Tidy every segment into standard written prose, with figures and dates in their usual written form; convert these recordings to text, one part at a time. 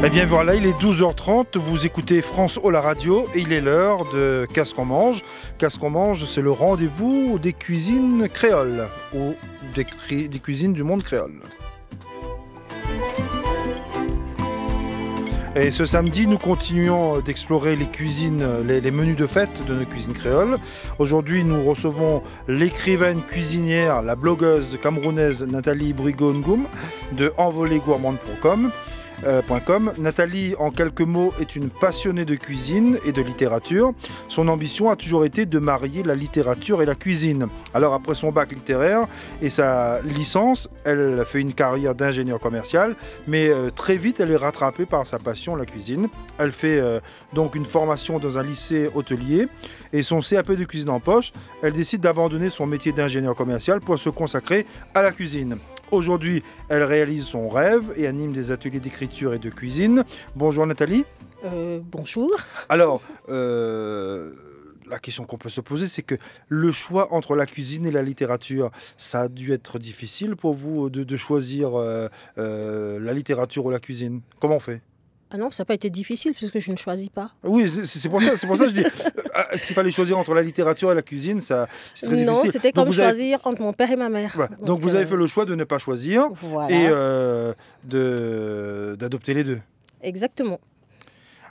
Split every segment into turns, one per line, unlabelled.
Eh bien voilà, il est 12h30, vous écoutez France O la radio et il est l'heure de Qu'est-ce qu'on mange. Qu'est-ce qu'on mange, c'est le rendez-vous des cuisines créoles ou des cuisines du monde créole. Et ce samedi, nous continuons d'explorer les cuisines, les menus de fête de nos cuisines créoles. Aujourd'hui, nous recevons l'écrivaine cuisinière, la blogueuse camerounaise Nathalie Brigot-Ngoum de envolégourmande.com. Nathalie, en quelques mots, est une passionnée de cuisine et de littérature. Son ambition a toujours été de marier la littérature et la cuisine. Alors, après son bac littéraire et sa licence, elle fait une carrière d'ingénieur commercial, mais très vite, elle est rattrapée par sa passion, la cuisine. Elle fait donc une formation dans un lycée hôtelier et son CAP de cuisine en poche. Elle décide d'abandonner son métier d'ingénieur commercial pour se consacrer à la cuisine. Aujourd'hui, elle réalise son rêve et anime des ateliers d'écriture et de cuisine. Bonjour Nathalie.
Bonjour.
Alors, la question qu'on peut se poser, c'est que le choix entre la cuisine et la littérature, ça a dû être difficile pour vous de choisir la littérature ou la cuisine. Comment on fait ?
Ah non, ça n'a pas été difficile puisque je ne choisis pas.
Oui, c'est pour ça que je dis, s'il fallait choisir entre la littérature et la cuisine, c'est très difficile.
Non, c'était comme choisir entre mon père et ma mère.
Voilà. Donc vous avez fait le choix de ne pas choisir
voilà.
Et d'adopter les deux.
Exactement.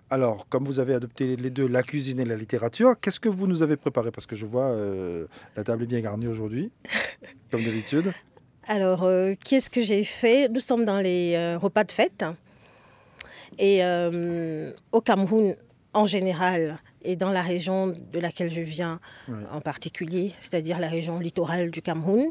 Alors, comme vous avez adopté les deux, la cuisine et la littérature, qu'est-ce que vous nous avez préparé ? Parce que je vois, la table est bien garnie aujourd'hui, comme d'habitude.
Alors, qu'est-ce que j'ai fait ? Nous sommes dans les repas de fête. Et au Cameroun, en général, et dans la région de laquelle je viens en particulier, c'est-à-dire la région littorale du Cameroun,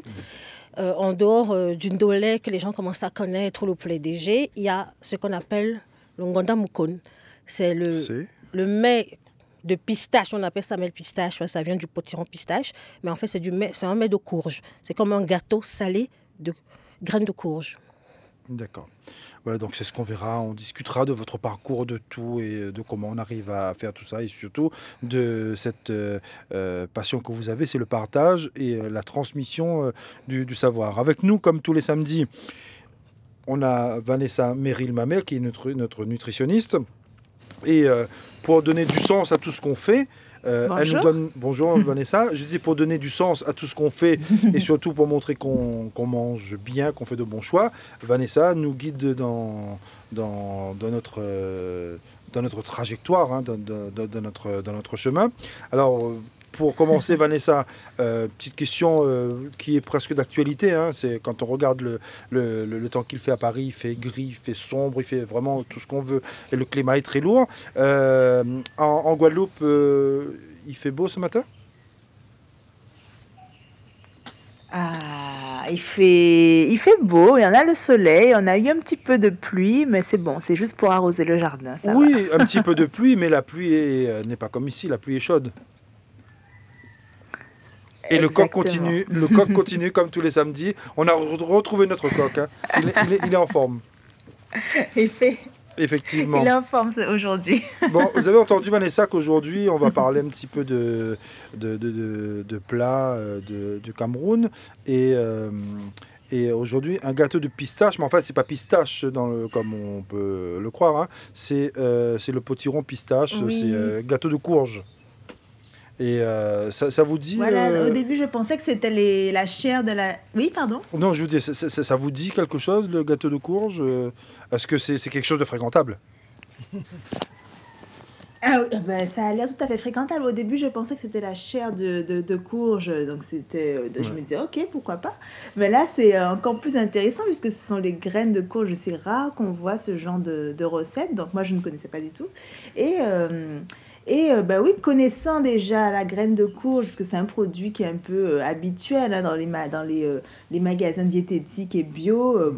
en dehors du ndolé que les gens commencent à connaître, le poulet DG, il y a ce qu'on appelle le ngonda mukon. C'est le mets de pistache, on appelle ça mets de pistache, ça vient du potiron pistache, mais en fait c'est un mets de courge. C'est comme un gâteau salé de graines de courge.
D'accord. Voilà, donc c'est ce qu'on verra. On discutera de votre parcours, de tout et de comment on arrive à faire tout ça et surtout de cette passion que vous avez, c'est le partage et la transmission du savoir. Avec nous, comme tous les samedis, on a Vanessa Merrill-Mamère qui est notre nutritionniste et pour donner du sens à tout ce qu'on fait, elle nous donne... Bonjour Vanessa, je dis pour donner du sens à tout ce qu'on fait et surtout pour montrer qu'on mange bien, qu'on fait de bons choix, Vanessa nous guide dans notre trajectoire, dans notre chemin. Alors, pour commencer, Vanessa, petite question qui est presque d'actualité. C'est quand on regarde le temps qu'il fait à Paris, il fait gris, il fait sombre, il fait vraiment tout ce qu'on veut. Et le climat est très lourd. En Guadeloupe, il fait beau ce matin ?
Il fait beau, il y en a le soleil, on a eu un petit peu de pluie, mais c'est bon, c'est juste pour arroser le jardin. Ça va.
Un petit peu de pluie, mais la pluie n'est pas comme ici, la pluie est chaude. Et le coq continue comme tous les samedis. On a retrouvé notre coq. Il est en forme. Effectivement.
Il est en forme aujourd'hui.
Bon, vous avez entendu Vanessa qu'aujourd'hui on va parler un petit peu de plats du Cameroun et aujourd'hui un gâteau de pistache, mais en fait c'est pas pistache comme on peut le croire. C'est le potiron pistache, c'est gâteau de courge. Et ça vous dit...
Voilà, au début je pensais que c'était la chair de la... Oui, pardon ?
Non, je vous dis, ça vous dit quelque chose, le gâteau de courge ? Est-ce que c'est quelque chose de fréquentable ?
Ça a l'air tout à fait fréquentable. Au début, je pensais que c'était la chair de courge. Donc, je me disais, ok, pourquoi pas. Mais là, c'est encore plus intéressant puisque ce sont les graines de courge. C'est rare qu'on voit ce genre de recette. Donc, moi, je ne connaissais pas du tout. Oui, connaissant déjà la graine de courge, parce que c'est un produit qui est un peu habituel dans les magasins diététiques et bio.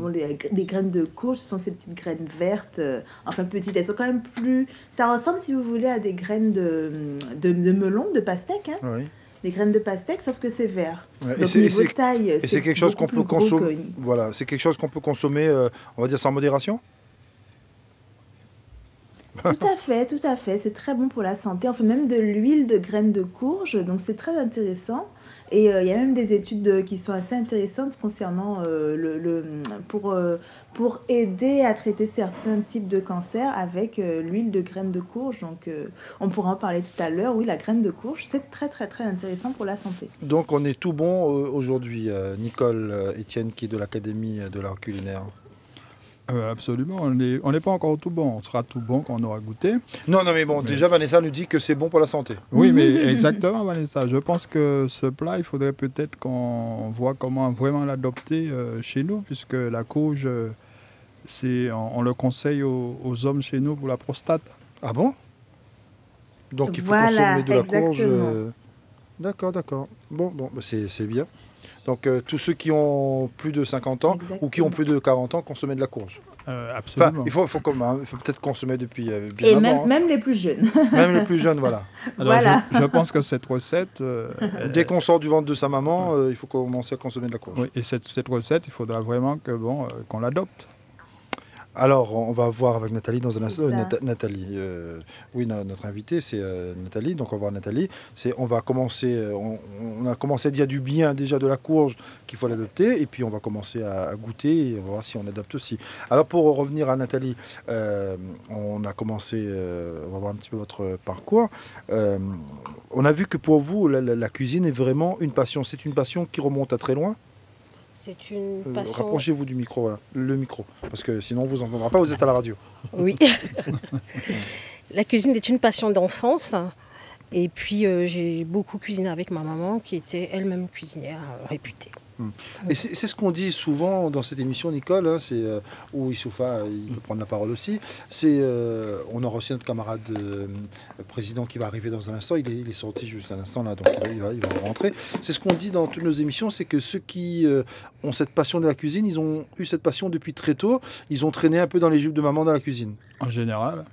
Les graines de courge, ce sont ces petites graines vertes, enfin petites, elles sont quand même plus... Ça ressemble, si vous voulez, à des graines de melon, de pastèque.
Oui.
Des graines de pastèque, sauf que c'est vert.
Ouais,
donc niveau taille,
c'est quelque chose qu'on peut consommer. Voilà, c'est quelque chose qu'on peut consommer, on va dire sans modération.
Tout à fait. C'est très bon pour la santé. On fait même de l'huile de graines de courge, donc c'est très intéressant. Et il y a même des études qui sont assez intéressantes concernant pour aider à traiter certains types de cancers avec l'huile de graines de courge. Donc, on pourra en parler tout à l'heure. Oui, la graine de courge, c'est très, très, très intéressant pour la santé.
Donc, on est tout bon aujourd'hui, Nicole Etienne, qui est de l'Académie de l'art culinaire.
Absolument, on n'est pas encore tout bon. On sera tout bon quand on aura goûté.
Non, mais bon, déjà Vanessa nous dit que c'est bon pour la santé.
Oui, mais exactement, Vanessa. Je pense que ce plat, il faudrait peut-être qu'on voit comment vraiment l'adopter chez nous, puisque la courge, on le conseille aux hommes chez nous pour la prostate.
Ah bon? Donc il faut consommer de la courge. D'accord. Bon, c'est bien. Donc tous ceux qui ont plus de 50 ans ou qui ont plus de 40 ans, consommer de la courge.
Absolument.
Enfin, il faut peut-être consommer depuis bien
et
avant.
Même les plus jeunes.
Même les plus jeunes, voilà.
Alors, je pense que cette recette...
dès qu'on sort du ventre de sa maman, il faut commencer à consommer de la courge.
Oui, et cette recette, il faudra vraiment qu'on l'adopte.
Alors, on va voir avec Nathalie dans un instant. Nathalie, oui, notre invitée, c'est Nathalie. Donc, on va voir Nathalie. On va commencer. On a commencé à dire du bien déjà de la courge qu'il faut l'adopter, et puis on va commencer à goûter et on va voir si on adopte aussi. Alors, pour revenir à Nathalie, on a commencé. On va voir un petit peu votre parcours. On a vu que pour vous, la cuisine est vraiment une passion. C'est une passion qui remonte à très loin.
C'est une passion...
Rapprochez-vous du micro, voilà, le micro, parce que sinon on ne vous entendra pas, vous êtes à la radio.
Oui. La cuisine est une passion d'enfance. Et puis j'ai beaucoup cuisiné avec ma maman, qui était elle-même cuisinière réputée.
Et c'est ce qu'on dit souvent dans cette émission, Nicole, hein, où Issoufa il peut prendre la parole aussi. On aura aussi notre camarade président qui va arriver dans un instant. Il est sorti juste un instant là, donc il va rentrer. C'est ce qu'on dit dans toutes nos émissions, c'est que ceux qui ont cette passion de la cuisine, ils ont eu cette passion depuis très tôt. Ils ont traîné un peu dans les jupes de maman dans la cuisine.
En général.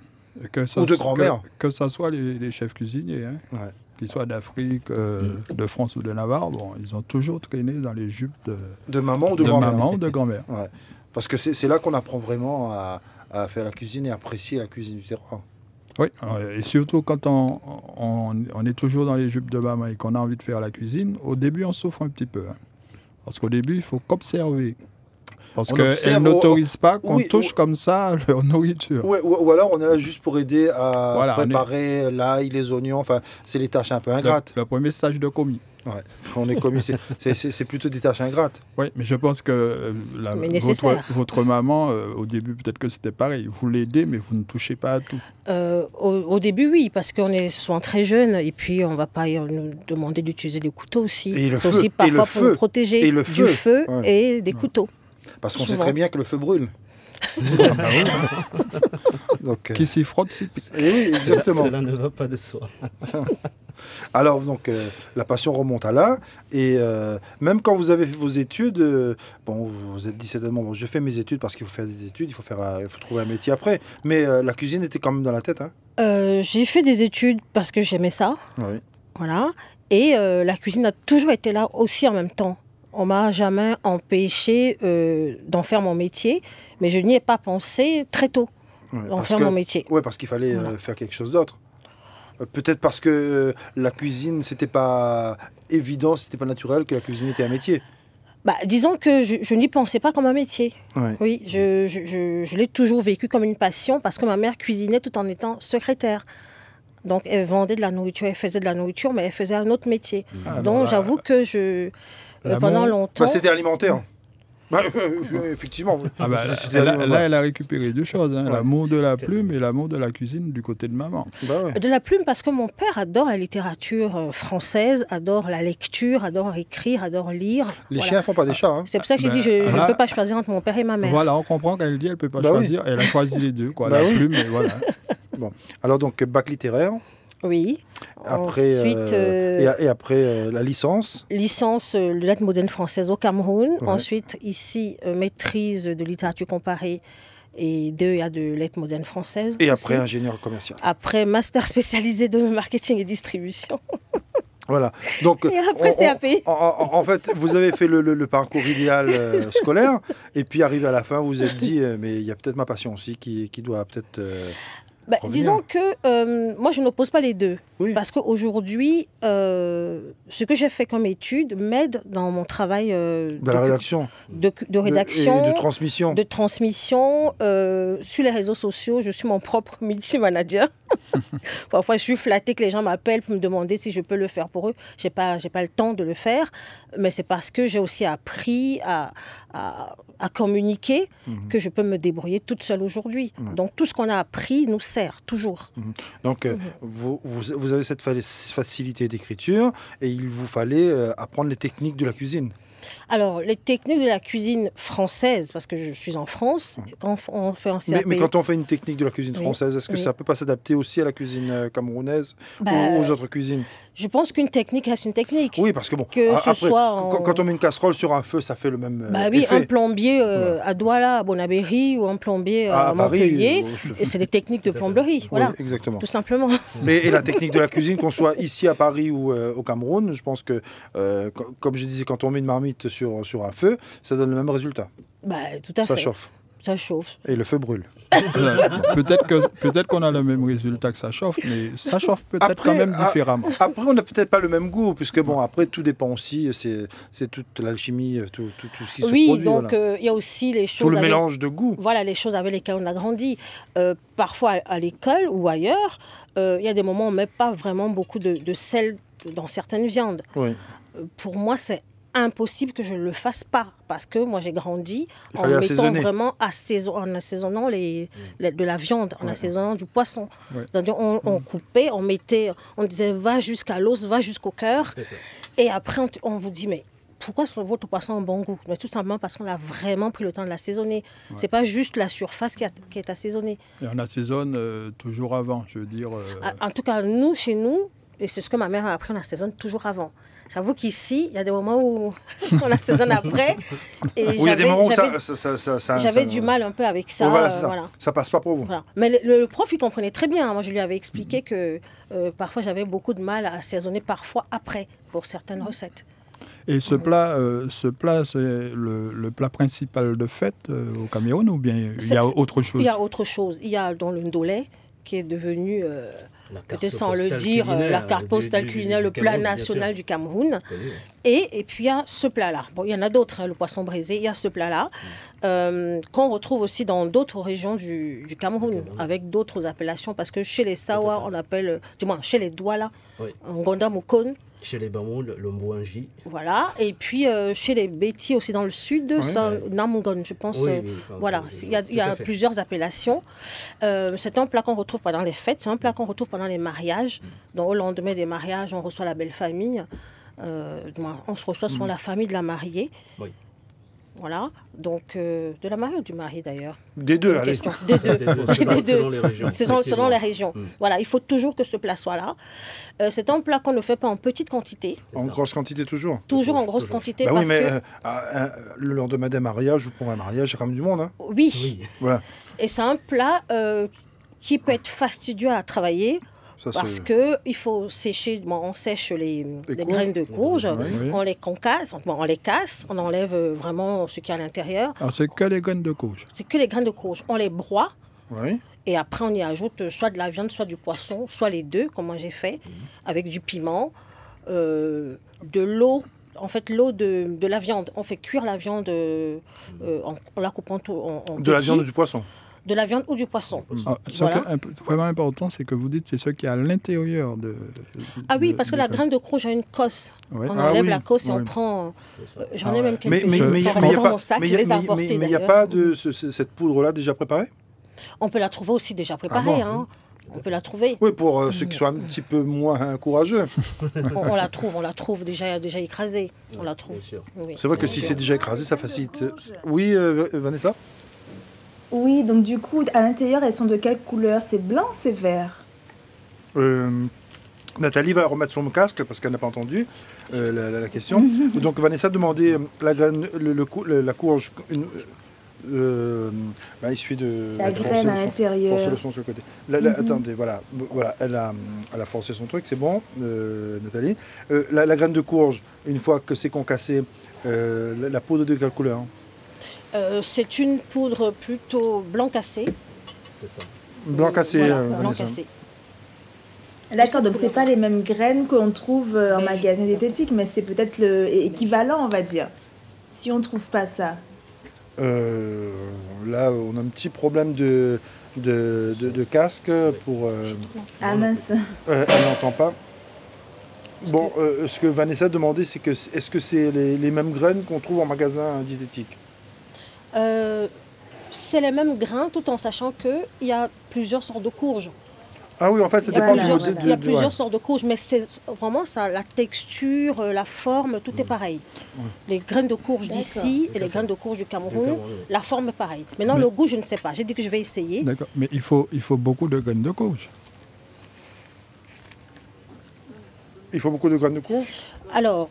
Ou de grand-mère.
Que ce soit les chefs cuisiniers. Hein. Ouais. Qu'ils soient d'Afrique, de France ou de Navarre, ils ont toujours traîné dans les jupes
de maman ou de grand-mère.
Maman ou de grand-mère.
Ouais. Parce que c'est là qu'on apprend vraiment à faire la cuisine et à apprécier la cuisine du terroir.
Oui, et surtout quand on est toujours dans les jupes de maman et qu'on a envie de faire la cuisine, au début on souffre un petit peu. Hein. Parce qu'au début, il faut qu'observer. Parce qu'elles n'autorisent pas qu'on touche comme ça leur nourriture.
Ouais, ou alors on est là juste pour aider à préparer l'ail, les oignons. Enfin, c'est les tâches un peu ingrates.
Le premier stage de commis.
Ouais, on est commis. C'est plutôt des tâches ingrates.
Oui, mais je pense que votre maman, au début, peut-être que c'était pareil. Vous l'aidez, mais vous ne touchez pas à tout.
Au début, oui, parce qu'on est souvent très jeunes et puis on ne va pas nous demander d'utiliser des couteaux aussi. C'est aussi parfois pour nous protéger du feu et des couteaux.
Parce qu'on sait très bien que le feu brûle.
Donc, qui s'y frotte s'y pique.
Oui, exactement.
Cela ne va pas de soi.
Alors, donc, la passion remonte à là. Et même quand vous avez fait vos études, vous vous êtes dit certainement, je fais mes études parce qu'il faut faire des études, il faut trouver un métier après. Mais la cuisine était quand même dans la tête. Hein.
J'ai fait des études parce que j'aimais ça.
Oui.
Voilà. Et la cuisine a toujours été là aussi en même temps. On ne m'a jamais empêché d'en faire mon métier, mais je n'y ai pas pensé très tôt d'en faire mon métier.
Oui, parce qu'il fallait faire quelque chose d'autre. Peut-être parce que la cuisine, c'était pas évident, c'était pas naturel que la cuisine était un métier.
Disons que je n'y pensais pas comme un métier.
Ouais.
Oui, je l'ai toujours vécu comme une passion parce que ma mère cuisinait tout en étant secrétaire. Donc, elle vendait de la nourriture, elle faisait de la nourriture, mais elle faisait un autre métier. Donc, j'avoue que pendant longtemps...
c'était alimentaire. Effectivement.
Là, elle a récupéré deux choses. Hein, l'amour de la plume et l'amour de la cuisine du côté de maman.
De la plume parce que mon père adore la littérature française, adore la lecture, adore écrire, adore lire.
Les chiens ne font pas des chats. Hein.
C'est pour ça que j'ai dit je ne peux pas choisir entre mon père et ma mère.
Voilà, on comprend qu'elle dit elle ne peut pas choisir. Elle a choisi les deux, la plume et voilà.
Bon. Alors donc, bac littéraire.
Oui.
Après, ensuite, et après la licence.
Licence lettres modernes françaises au Cameroun. Ouais. Ensuite, ici, maîtrise de littérature comparée et 2 de lettres modernes françaises.
Et aussi. Après, ingénieur commercial.
Après, master spécialisé de marketing et distribution.
Voilà. Donc,
et après, CAP.
En fait, vous avez fait le parcours idéal scolaire. Et puis, arrivé à la fin, vous vous êtes dit, mais il y a peut-être ma passion aussi qui doit peut-être...
Disons que moi, je n'oppose pas les deux.
Oui.
Parce qu'aujourd'hui, ce que j'ai fait comme étude m'aide dans mon travail
de la rédaction.
De rédaction.
Et de transmission.
De transmission. Sur les réseaux sociaux, je suis mon propre multimanager. Parfois, je suis flattée que les gens m'appellent pour me demander si je peux le faire pour eux. Je n'ai pas le temps de le faire. Mais c'est parce que j'ai aussi appris à communiquer que je peux me débrouiller toute seule aujourd'hui. Donc, tout ce qu'on a appris nous sert toujours.
Donc, vous avez cette facilité d'écriture et il vous fallait apprendre les techniques de la cuisine.
Alors, les techniques de la cuisine française, parce que je suis en France, quand on fait un CAP...
Mais quand on fait une technique de la cuisine française, est-ce que ça ne peut pas s'adapter aussi à la cuisine camerounaise ou aux autres cuisines?
Je pense qu'une technique reste une technique.
Oui, parce que bon, quand on met une casserole sur un feu, ça fait le même effet.
Un plombier à Douala, à Bonabéry, ou un plombier à Montpellier, et c'est des techniques de plomberie, voilà,
oui, exactement.
Tout simplement.
Et la technique de la cuisine, qu'on soit ici à Paris ou au Cameroun, je pense que, comme je disais, quand on met une marmite sur un feu, ça donne le même résultat.
Tout à fait.
Ça chauffe.
Ça chauffe.
Et le feu brûle.
Peut-être qu'on a le même résultat que ça chauffe, mais ça chauffe peut-être quand même différemment.
Après, on n'a peut-être pas le même goût, puisque bon, après, tout dépend aussi, c'est toute l'alchimie, tout ce qui se produit.
Oui, donc il y a aussi les choses...
Tout le mélange de goûts.
Voilà, les choses avec lesquelles on a grandi. Parfois, à l'école ou ailleurs, il y a des moments où on ne met pas vraiment beaucoup de sel dans certaines viandes.
Oui.
Pour moi, c'est impossible que je ne le fasse pas, parce que moi j'ai grandi en mettant vraiment en assaisonnant de la viande, en assaisonnant du poisson. Ouais. C'est-à-dire on coupait, on disait va jusqu'à l'os, va jusqu'au cœur, et après on vous dit mais pourquoi votre poisson a un bon goût? Mais tout simplement parce qu'on a vraiment pris le temps de l'assaisonner. Ouais. C'est pas juste la surface qui est assaisonnée.
Et on assaisonne toujours avant, je veux dire.
En tout cas, chez nous, et c'est ce que ma mère a appris, on assaisonne toujours avant. J'avoue qu'ici, il y a des moments où on assaisonne après. Et j'avais du mal un peu avec ça.
Voilà. Ça passe pas pour vous.
Voilà. Mais le prof, il comprenait très bien. Moi, je lui avais expliqué que parfois, j'avais beaucoup de mal à assaisonner parfois après pour certaines recettes.
Et ce plat, c'est le plat principal de fête au Cameroun, ou bien il y a autre chose?
Il y a autre chose. Il y a dans le ndolé, qui est devenu... peut-être sans le dire, la carte postale culinaire, le plat national du Cameroun. Et puis il y a ce plat-là. Bon, il y en a d'autres, le poisson braisé, il y a ce plat-là, qu'on retrouve aussi dans d'autres régions du Cameroun, avec d'autres appellations, parce que chez les Sawa, on appelle, du moins chez les Douala, Ngonda Mokon.
Chez les Bamou, le Mbouangi.
Voilà, et puis chez les Béti aussi dans le sud, Namungon, je pense. Voilà, il y a plusieurs appellations. C'est un plat qu'on retrouve pendant les fêtes, c'est un plat qu'on retrouve pendant les mariages. Donc au lendemain des mariages, on reçoit la belle famille. On se reçoit souvent la famille de la mariée. Oui. Voilà, donc de la mariée ou du mari d'ailleurs?
Des deux, allez.
Des deux.
Selon les régions.
Selon les régions. Voilà, il faut toujours que ce plat soit là. C'est un plat qu'on ne fait pas en petite quantité.
En grosse quantité toujours?
Toujours en grosse quantité.
Bah parce oui, mais le lendemain des mariages ou pour un mariage, c'est quand même du monde. Hein.
Oui. Voilà. Et c'est un plat qui peut être fastidieux à travailler. Parce qu'il faut sécher, on sèche les graines de courge, on les concasse, on les casse, on enlève vraiment ce qu'il y a à l'intérieur.
Alors c'est que les graines de courge? C'est
que les graines de courge. On les broie et après on y ajoute soit de la viande, soit du poisson, soit les deux, comme moi j'ai fait, avec du piment, de l'eau. En fait, l'eau de la viande, on fait cuire la viande en la coupant en petits.
De la viande ou du poisson?
De la viande ou du poisson.
Ce qui est vraiment important, c'est que vous dites c'est ce qui est à l'intérieur de...
Ah oui, parce que la graine de courge a une cosse. Ouais. On enlève la cosse et on prend... J'en ai même quelques dans mon sac, je les ai apportés.
Mais il n'y a pas de cette poudre-là déjà préparée?
On peut la trouver aussi déjà préparée. On peut la trouver.
Oui, pour ceux qui sont un petit peu moins courageux.
on la trouve déjà écrasée. On la trouve.
Oui. C'est vrai que si c'est déjà écrasé, ça facilite. Oui, Vanessa?
Oui, donc du coup, à l'intérieur, elles sont de quelle couleur? C'est blanc ou c'est vert?
Nathalie va remettre son casque parce qu'elle n'a pas entendu la question. Donc Vanessa demandait la graine, la courge. Il suffit de...
La graine à l'intérieur.
Forcer le son sur le côté. Attendez, voilà, elle a forcé son truc, c'est bon, Nathalie. La graine de courge, une fois que c'est concassé, la poudre de quelle couleur?
C'est une poudre plutôt blanc cassé.
C'est ça.
Blanc cassé.
Voilà, blanc
Vanessa.
cassé.
D'accord, donc c'est pas les mêmes graines qu'on trouve en
Mais
magasin diététique, mais c'est peut-être le équivalent, on va dire. Si on trouve pas ça.
Là, on a un petit problème de casque pour.
Ah mince.
Elle n'entend pas. Bon, ce que Vanessa demandait, c'est que est-ce que c'est les mêmes graines qu'on trouve en magasin diététique?
C'est les mêmes grains, tout en sachant qu'il y a plusieurs sortes de courges.
Ah oui, en fait, ça
Il y a
dépend
plusieurs,
du
il y a
ouais.
plusieurs sortes de courges, mais c'est vraiment ça, la texture, la forme, tout est pareil. Les graines de courge d'ici et les graines de courge du Cameroun, la forme est pareille. Maintenant, le goût, je ne sais pas. J'ai dit que je vais essayer.
D'accord, mais il faut beaucoup de graines de courge.
Il faut beaucoup de graines de courge.
Alors,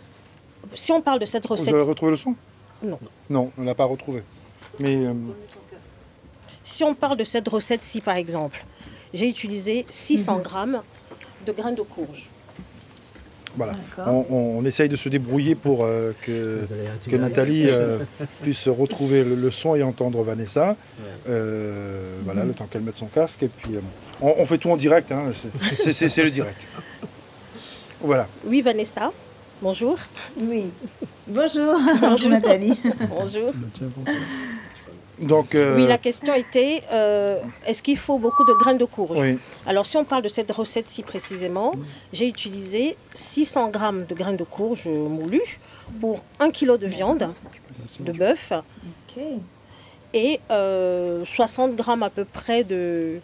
si on parle de cette
Vous
recette...
avez retrouvé le son?
Non.
Non, on ne l'a pas retrouvé. Mais
Si on parle de cette recette-ci, par exemple, j'ai utilisé 600 grammes de graines de courge.
voilà,
D'accord.
on essaye de se débrouiller pour que Nathalie puisse retrouver le son et entendre Vanessa. Voilà, le temps qu'elle mette son casque. Et puis, on fait tout en direct, hein, c'est le direct. Voilà.
Oui, Vanessa, bonjour.
Oui. Bonjour. Bonjour Nathalie.
Bonjour.
Le tien pour ça.
Donc,
Oui, la question était, est-ce qu'il faut beaucoup de graines de courge?
oui.
Alors, si on parle de cette recette-ci précisément, j'ai utilisé 600 grammes de graines de courge moulues pour 1 kg de viande de bœuf
Ok.
et 60 grammes à peu près de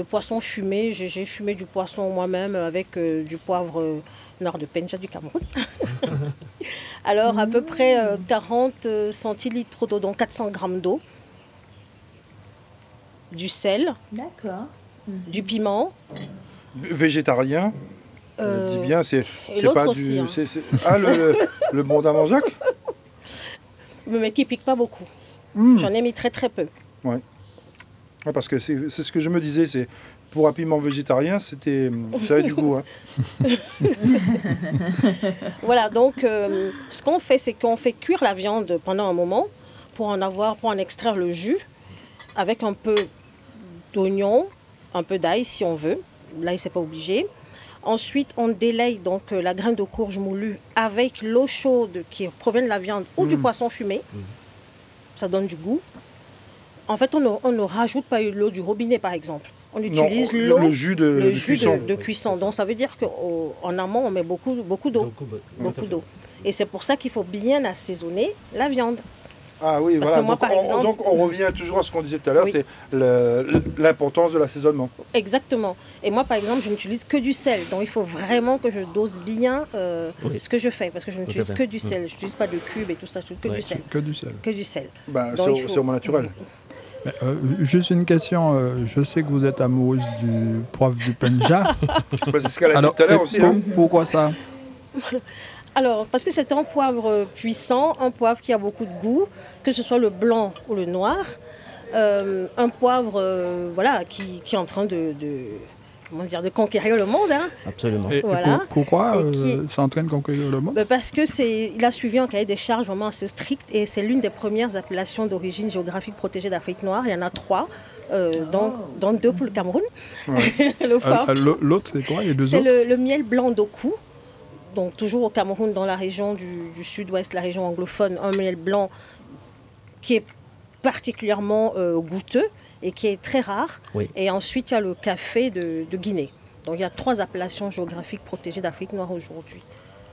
poisson fumé. J'ai fumé du poisson moi-même avec du poivre nord de Penja du Cameroun. Alors, à peu près 40 centilitres d'eau, donc 400 grammes d'eau, du sel,
D'accord.
du piment.
Végétarien, dis bien, c'est
l'autre
pas
aussi,
du.
hein.
Ah, le bon d'Amanjac.
Mais qui pique pas beaucoup. J'en ai mis très très peu.
Ouais, parce que c'est ce que je me disais, c'est pour un piment végétarien, ça avait du goût. Hein.
Voilà, donc ce qu'on fait, c'est qu'on fait cuire la viande pendant un moment pour en extraire le jus avec un peu d'oignon, un peu d'ail si on veut. L'ail, c'est pas obligé. Ensuite, on délaye donc la graine de courge moulue avec l'eau chaude qui provient de la viande ou du poisson fumé. Ça donne du goût. En fait, on ne rajoute pas l'eau du robinet, par exemple. On utilise l'eau,
le jus de cuisson.
de cuisson. Donc, ça veut dire qu'en amont, on met beaucoup d'eau. Beaucoup d'eau. Et c'est pour ça qu'il faut bien assaisonner la viande.
Ah oui,
Parce
voilà.
que moi, par exemple-
donc on revient toujours à ce qu'on disait tout à l'heure,
Oui.
c'est l'importance de l'assaisonnement.
Exactement. Et moi, par exemple, je n'utilise que du sel. Donc, il faut vraiment que je dose bien ce que je fais. Parce que je n'utilise
fait.
que du sel. Je n'utilise pas de cube et tout ça. Je n'utilise que du sel.
Que du sel.
Que du sel.
Ben,
Donc, il faut-
c'est au moins naturel.
Mais, juste une question, je sais que vous êtes amoureuse du poivre du Penja.
Ben, c'est ce qu'elle a dit tout à l'heure aussi. Hein.
Pourquoi ça?
Alors, parce que c'est un poivre puissant, un poivre qui a beaucoup de goût, que ce soit le blanc ou le noir. Un poivre voilà, qui est en train de conquérir le monde. Hein.
Absolument.
Et
Voilà.
pourquoi
Et qui-
ça entraîne conquérir le monde?
Parce qu'il a suivi un cahier des charges vraiment assez strict et c'est l'une des premières appellations d'origine géographique protégée d'Afrique noire. Il y en a 3, dont 2 pour le Cameroun. Le phare.
L'autre, c'est quoi? Les deux
C'est
autres?
le miel blanc d'Oku. Donc toujours au Cameroun, dans la région du sud-ouest, la région anglophone, un miel blanc qui est particulièrement goûteux et qui est très rare.
Oui.
Et ensuite, il y a le café de Guinée. Donc il y a 3 appellations géographiques protégées d'Afrique noire aujourd'hui.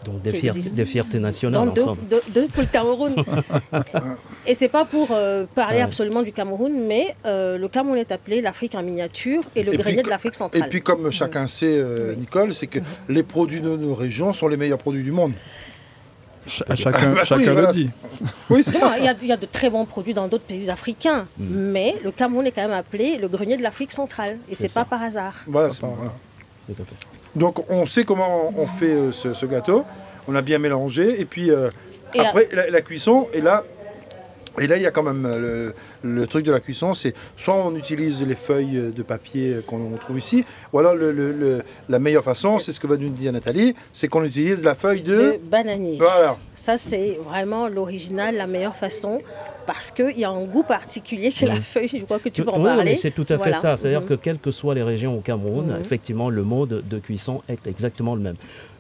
Donc
qui existe.
des fiertés nationales
Donc
ensemble.
deux pour le Cameroun. Et c'est pas pour parler
Ouais.
absolument du Cameroun, mais le Cameroun est appelé l'Afrique en miniature et le
Et
grenier
puis,
de l'Afrique
Et
centrale.
puis comme chacun sait, Nicole, c'est que les produits de nos régions sont les meilleurs produits du monde.
Chacun
Bah oui, voilà.
le dit.
Oui, c'est
Non,
ça.
il y a de très bons produits dans d'autres pays africains, mais le Cameroun est quand même appelé le grenier de l'Afrique centrale. Et c'est pas par hasard.
Voilà,
Papa,
voilà.
Tout à fait.
Donc on sait comment on fait ce gâteau. On a bien mélangé. Et puis
Et
après, la cuisson, et là, il y a quand même le truc de la cuisson, c'est soit on utilise les feuilles de papier qu'on trouve ici, ou alors la meilleure façon, c'est ce que va nous dire Nathalie, c'est qu'on utilise la feuille
De bananier.
Voilà.
Ça, c'est vraiment l'original, la meilleure façon, parce qu'il y a un goût particulier que la feuille, je crois que tu peux en parler.
Oui, c'est tout à fait ça. C'est-à-dire que quelles que soient les régions au Cameroun, effectivement, le mode de cuisson est exactement le même.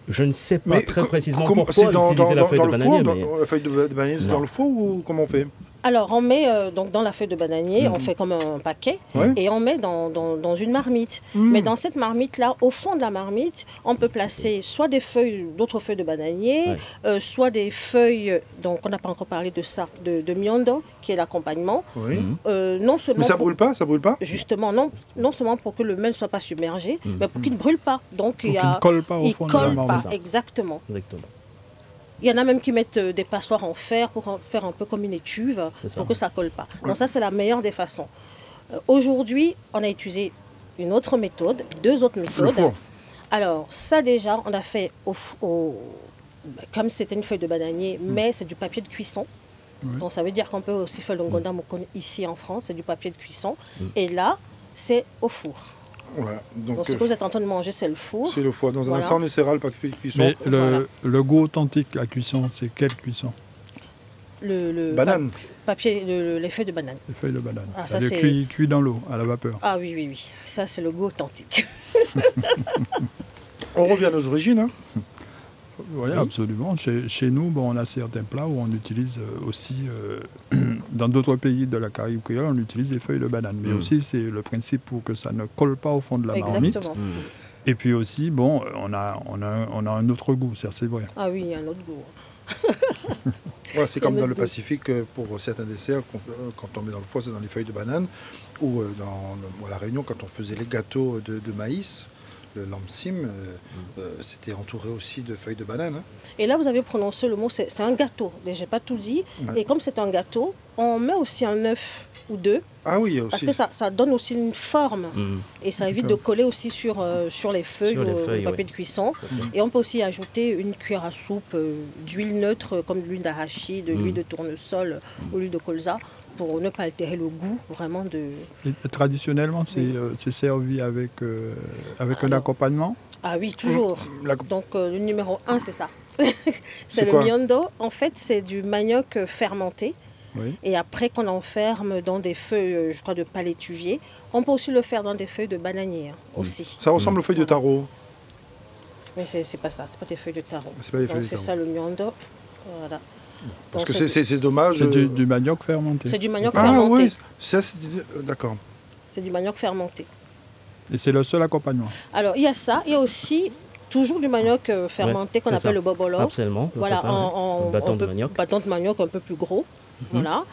Je ne sais pas très précisément pourquoi utiliser la feuille de bananier.
La feuille de bananier, c'est dans le four ou comment on fait?
Alors, on met donc dans la feuille de bananier, on fait comme un paquet et on met dans une marmite. Mais dans cette marmite-là, au fond de la marmite, on peut placer soit d'autres feuilles de bananier, soit des feuilles, donc on n'a pas encore parlé de ça, de miondo, qui est l'accompagnement. Non seulement
mais ça brûle pas, ça brûle pas?
Justement, non seulement pour que le mel ne soit pas submergé, mais pour qu'il ne brûle pas. Donc, il ne
colle pas au fond de la marmite.
Exactement. Il y en a même qui mettent des passoires en fer pour faire un peu comme une étuve pour que ça ne colle pas. Donc ça, c'est la meilleure des façons. Aujourd'hui, on a utilisé une autre méthode, deux autres méthodes. Alors ça déjà, on a fait comme c'était une feuille de bananier, mais c'est du papier de cuisson. Donc ça veut dire qu'on peut aussi faire le ngonda mokon ici en France, c'est du papier de cuisson. Et là, c'est au four.
Voilà. Donc
ce que vous êtes en train de manger, c'est le four.
C'est le four. Dans un instant, on essaiera le papier de cuisson.
Mais le goût authentique, la cuisson, c'est quelle cuisson?
Banane.
Les feuilles de banane.
Les feuilles de banane.
Ah, ça,
c'est cuit dans l'eau, à la vapeur.
Ah oui. Ça, c'est le goût authentique.
On revient à nos origines. Hein.
Oui, absolument. Chez nous, on a certains plats où on utilise aussi, dans d'autres pays de la Caraïbe créole, on utilise des feuilles de banane. Mais aussi, c'est le principe pour que ça ne colle pas au fond de la marmite. Et puis aussi, on a un autre goût, c'est vrai.
Ah oui, un autre goût.
C'est comme dans le Pacifique, pour certains desserts, quand on met dans le four, c'est dans les feuilles de banane. Ou à La Réunion, quand on faisait les gâteaux de maïs, le lamsim, c'était entouré aussi de feuilles de banane. Hein.
Et là, vous avez prononcé le mot, c'est un gâteau. Mais je n'ai pas tout dit. Et comme c'est un gâteau, on met aussi un œuf ou deux.
Ah oui, aussi.
Parce que ça donne aussi une forme. Et ça évite de coller aussi sur les feuilles, le papier de cuisson. Et on peut aussi ajouter une cuillère à soupe d'huile neutre, comme de l'huile d'arachide, de l'huile de tournesol ou l'huile de colza, pour ne pas altérer le goût vraiment de...
Et traditionnellement, c'est servi avec un accompagnement?
Ah oui, toujours. Donc le numéro 1, c'est ça. C'est le miondo. En fait, c'est du manioc fermenté. Et après qu'on enferme dans des feuilles, je crois, de palétuvier. On peut aussi le faire dans des feuilles de bananier aussi.
Ça ressemble aux feuilles de taro.
Mais c'est pas ça, c'est pas des feuilles de taro.
C'est
ça le miondo. Voilà.
Parce que c'est dommage.
C'est du manioc fermenté.
C'est du manioc fermenté.
Oui, ça c'est d'accord.
C'est du manioc fermenté.
Et c'est le seul accompagnement.
Alors il y a ça, il y a aussi toujours du manioc fermenté qu'on appelle le bobolo.
Absolument.
Voilà, en bâton de manioc un peu plus gros. Voilà.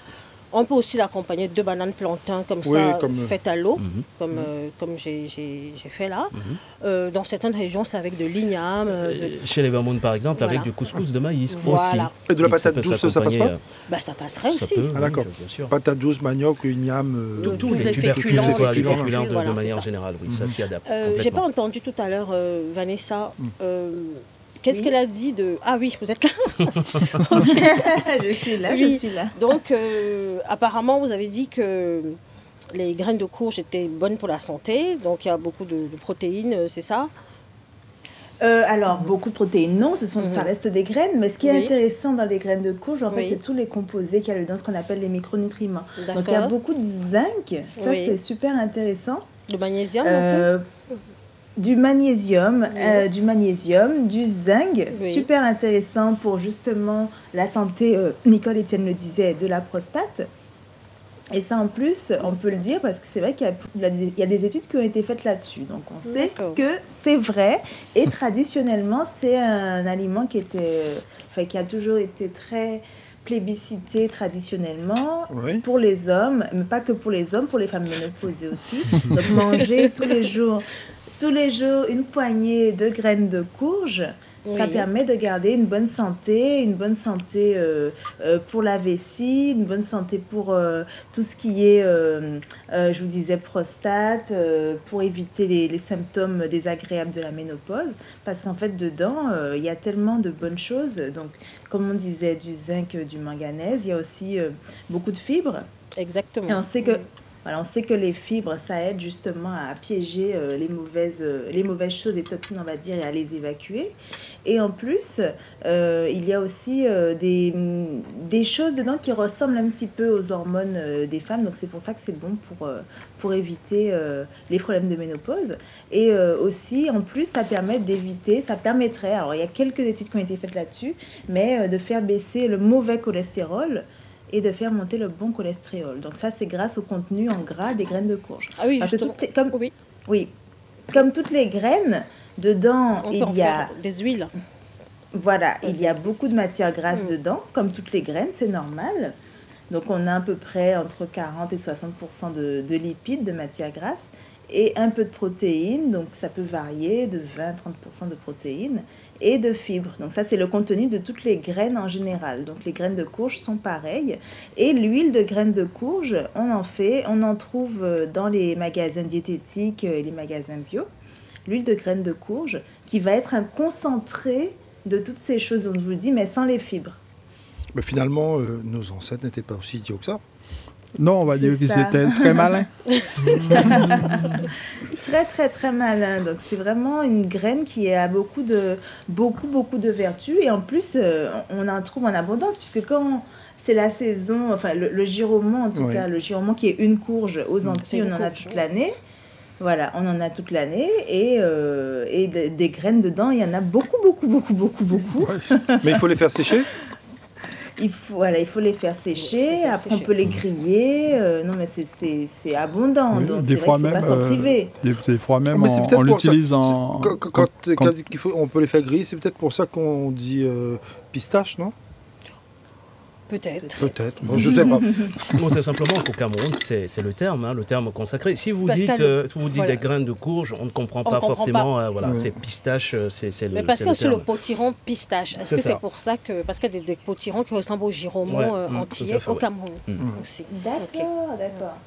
On peut aussi l'accompagner de bananes plantains comme ça, faites à l'eau, comme j'ai fait là. Dans certaines régions, c'est avec de l'igname.
Chez les Bamoun, par exemple, avec du couscous de maïs aussi.
Et de la patate douce, ça passe pas?
Ça passerait aussi.
Ah d'accord. Patate douce, manioc, igname...
Tous les féculents
de manière générale, oui, ça s'y adapte.
J'ai pas entendu tout à l'heure, Vanessa... Qu'est-ce qu'elle a dit de... Ah oui, vous êtes là.
Je suis là.
Donc, apparemment, vous avez dit que les graines de courge étaient bonnes pour la santé. Donc, il y a beaucoup de protéines, c'est ça?
Alors, beaucoup de protéines, non, ça reste des graines. Mais ce qui est intéressant dans les graines de courge, en fait, c'est tous les composés qu'il y a dedans, ce qu'on appelle les micronutriments. Donc, il y a beaucoup de zinc. Ça, c'est super intéressant.
Le magnésium
du magnésium, du zinc, super intéressant pour justement la santé, Nicole Etienne le disait, de la prostate. Et ça en plus, on peut le dire parce que c'est vrai qu'il y a des études qui ont été faites là-dessus. Donc on sait que c'est vrai. Et traditionnellement, c'est un aliment qui a toujours été très plébiscité traditionnellement pour les hommes, mais pas que pour les hommes, pour les femmes ménopausées aussi. Donc manger tous les jours une poignée de graines de courge, ça permet de garder une bonne santé pour la vessie, une bonne santé pour tout ce qui est, je vous disais, prostate, pour éviter les symptômes désagréables de la ménopause, parce qu'en fait, dedans, il y a tellement de bonnes choses. Donc, comme on disait, du zinc, du manganèse, il y a aussi beaucoup de fibres.
Exactement.
Et on sait que Voilà, on sait que les fibres, ça aide justement à piéger les mauvaises choses, les toxines, on va dire, et à les évacuer. Et en plus, il y a aussi des choses dedans qui ressemblent un petit peu aux hormones des femmes. Donc c'est pour ça que c'est bon pour éviter les problèmes de ménopause. Et aussi, en plus, ça permettrait, alors il y a quelques études qui ont été faites là-dessus, mais de faire baisser le mauvais cholestérol et de faire monter le bon cholestérol. Donc ça, c'est grâce au contenu en gras des graines de courge.
Ah oui,
comme toutes les graines, dedans, il y a
des huiles.
Voilà, il y a beaucoup de matière grasse dedans, comme toutes les graines, c'est normal. Donc on a à peu près entre 40 et 60% de lipides, de matière grasse, et un peu de protéines, donc ça peut varier de 20-30% de protéines, et de fibres. Donc ça, c'est le contenu de toutes les graines en général. Donc les graines de courge sont pareilles. Et l'huile de graines de courge, on en trouve dans les magasins diététiques et les magasins bio. L'huile de graines de courge qui va être un concentré de toutes ces choses dont je vous dis, mais sans les fibres.
Mais finalement, nos ancêtres n'étaient pas aussi idiots que ça.
Non, on va dire qu'ils étaient très malins.
Très, très, très malin. Donc, c'est vraiment une graine qui a beaucoup de vertus. Et en plus, on en trouve en abondance, puisque quand c'est la saison, enfin, le giromont, en tout cas, le giromont qui est une courge aux Antilles, on en a toute l'année. Voilà, on en a toute l'année. Et des graines dedans, il y en a beaucoup.
Ouais. Mais il faut les faire sécher.
Il faut les faire sécher, après on peut les griller. Non, mais c'est abondant.
Oui,
donc
des fois même,
pas s'en priver.
Des fois même, on l'utilise en...
Quand on peut les faire griller, c'est peut-être pour ça qu'on dit pistache, non ?
Peut-être.
Bon, je ne sais pas.
Bon, c'est simplement qu'au Cameroun, c'est le terme consacré. Si vous dites des graines de courge, on ne comprend pas forcément. C'est pistache, c'est le.
Mais parce
que
c'est le potiron pistache. Est-ce que c'est pour ça que parce qu'il y a des potirons qui ressemblent au giromont antillais au Cameroun aussi.
D'accord.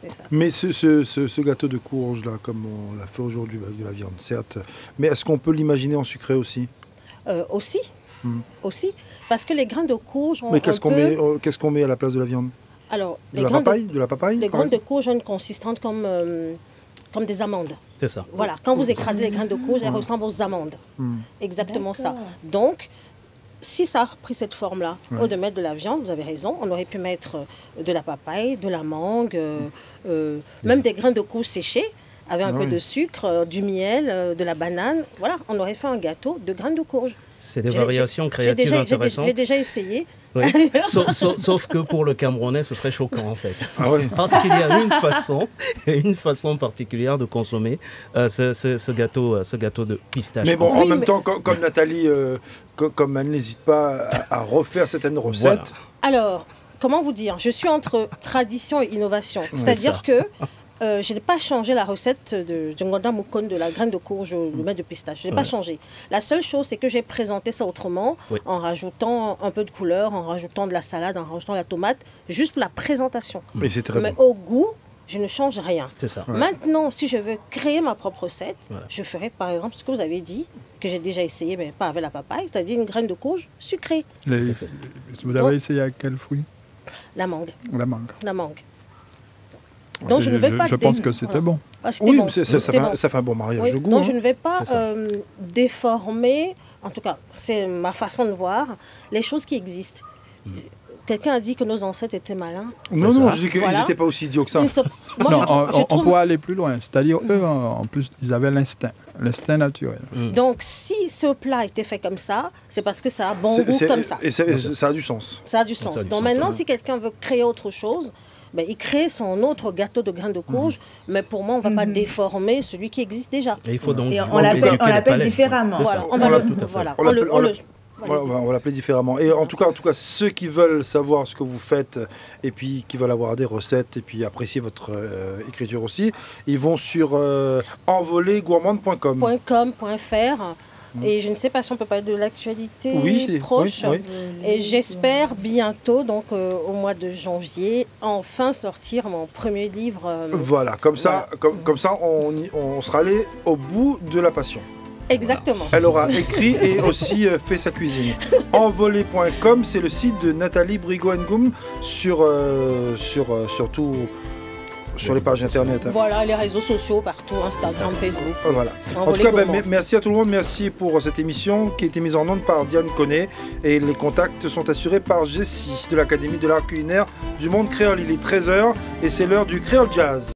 C'est ça.
Mais ce gâteau de courge là, comme on l'a fait aujourd'hui avec de la viande, certes. Mais est-ce qu'on peut l'imaginer en sucré aussi ?
Aussi, parce que les grains de courge ont.
Mais qu'est-ce qu'on met à la place de la viande ?
Alors,
de la papaye.
Les graines de courge ont une consistance comme des amandes.
C'est ça.
Voilà, quand vous écrasez les graines de courge, elles ressemblent aux amandes. Exactement ça. Donc, si ça a pris cette forme-là, au lieu de mettre de la viande, vous avez raison, on aurait pu mettre de la papaye, de la mangue, même des graines de courge séchées, avec un peu de sucre, du miel, de la banane. Voilà, on aurait fait un gâteau de graines de courge.
C'est des variations créatives intéressantes.
J'ai déjà essayé.
Oui. Sauf que pour le Camerounais, ce serait choquant en fait.
Ah oui.
Parce qu'il y a une façon particulière de consommer ce gâteau de pistache.
Mais bon, en même temps, comme Nathalie, comme elle n'hésite pas à refaire certaines recettes.
Voilà.
Alors, comment vous dire ? Je suis entre tradition et innovation. C'est-à-dire que je n'ai pas changé la recette de Nganda Mukon de la graine de courge au maître de pistache. Je n'ai pas changé. La seule chose, c'est que j'ai présenté ça autrement, en rajoutant un peu de couleur, en rajoutant de la salade, en rajoutant la tomate, juste pour la présentation.
Mais c'est très bon.
Au goût, je ne change rien.
C'est ça.
Maintenant, si je veux créer ma propre recette, je ferai par exemple ce que vous avez dit, que j'ai déjà essayé, mais pas avec la papaye, c'est-à-dire une graine de courge sucrée.
Vous avez essayé avec quel fruit ?
La mangue. La mangue.
Donc je pense que c'était bon.
Oui, bon. Ça fait un bon mariage de goût.
Donc je ne vais pas déformer, en tout cas, c'est ma façon de voir, les choses qui existent. Quelqu'un a dit que nos ancêtres étaient malins.
Non, je dis qu'ils n'étaient pas aussi idiots que ça.
On peut aller plus loin. C'est-à-dire, eux, en plus, ils avaient l'instinct naturel.
Donc, si ce plat était fait comme ça, c'est parce que ça a bon goût comme ça.
Et ça a du sens.
Ça a du sens. Donc maintenant, si quelqu'un veut créer autre chose, il crée son autre gâteau de graines de courge, mais pour moi, on ne va pas déformer celui qui existe déjà.
Et il faut donc
on l'appelle différemment.
On
va l'appeler différemment. Et en tout cas, ceux qui veulent savoir ce que vous faites et puis qui veulent avoir des recettes et puis apprécier votre écriture aussi, ils vont sur envolégourmande.com.
Et je ne sais pas si on peut parler de l'actualité proche. Oui. Et j'espère bientôt, donc au mois de janvier, enfin sortir mon premier livre.
Voilà, comme ça, on sera allé au bout de la passion.
Exactement.
Elle aura écrit et aussi fait sa cuisine. Envolé.com, c'est le site de Nathalie Brigo-Ngoum sur sur les pages internet. Hein.
Voilà, les réseaux sociaux partout, Instagram, Facebook.
Voilà. En tout cas, merci à tout le monde. Merci pour cette émission qui a été mise en onde par Diane Connet. Et les contacts sont assurés par Jessie de l'Académie de l'art culinaire du monde créole. Il est 13h et c'est l'heure du Créole Jazz.